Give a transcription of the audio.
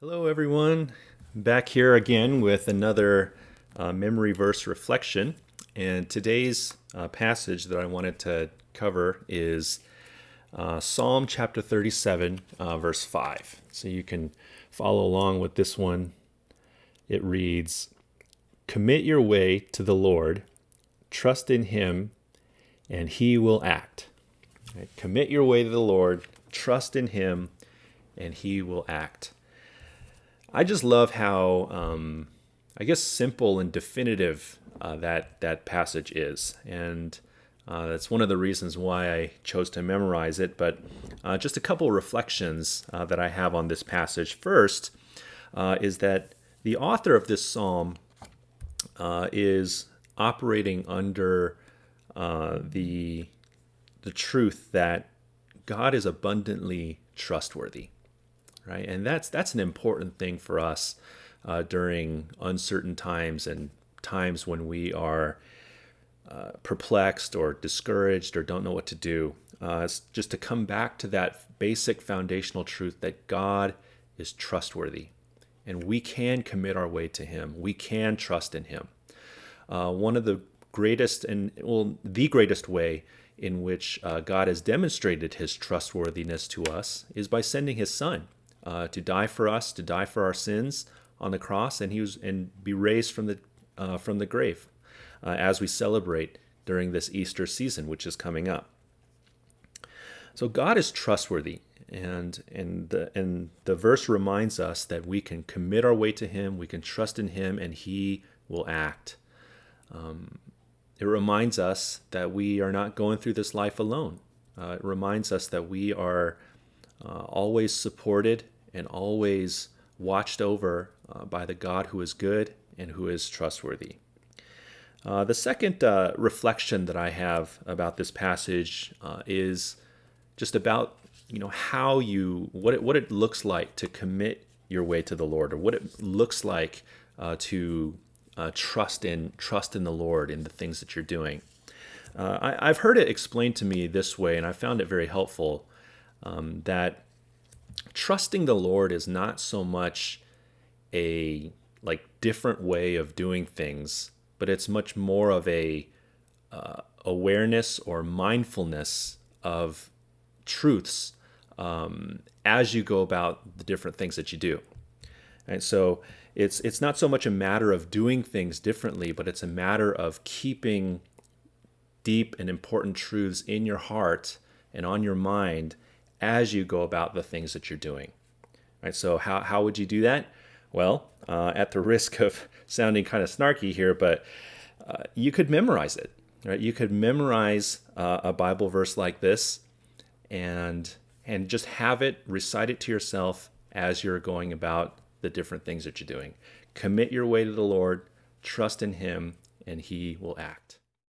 Hello, everyone. Back here again with another memory verse reflection. And today's passage that I wanted to cover is Psalm chapter 37, verse 5. So you can follow along with this one. It reads, "Commit your way to the Lord, trust in him, and he will act." Right? Commit your way to the Lord, trust in him, and he will act. I just love how, I guess, simple and definitive that passage is, and that's one of the reasons why I chose to memorize it. But just a couple reflections that I have on this passage. First, is that the author of this psalm is operating under the truth that God is abundantly trustworthy, right? And that's an important thing for us during uncertain times and times when we are perplexed or discouraged or don't know what to do. It's just to come back to that basic foundational truth that God is trustworthy and we can commit our way to him. We can trust in him. One of the greatest the greatest way in which God has demonstrated his trustworthiness to us is by sending his son to die for us, to die for our sins on the cross, and be raised from the grave as we celebrate during this Easter season, which is coming up. So God is trustworthy, and the verse reminds us that we can commit our way to him, we can trust in him, and he will act. It reminds us that we are not going through this life alone. It reminds us that we are always supported and always watched over by the God who is good and who is trustworthy. The second reflection that I have about this passage is just about what it looks like to commit your way to the Lord, or what it looks like to trust in the Lord in the things that you're doing. I've heard it explained to me this way, and I found it very helpful, that trusting the Lord is not so much a different way of doing things, but it's much more of a awareness or mindfulness of truths as you go about the different things that you do. And so it's not so much a matter of doing things differently, but it's a matter of keeping deep and important truths in your heart and on your mind as you go about the things that you're doing. Right? So how would you do that? Well, at the risk of sounding kind of snarky here, but you could memorize it. Right? You could memorize a Bible verse like this, and just have it, recite it to yourself as you're going about the different things that you're doing. Commit your way to the Lord, trust in him, and he will act.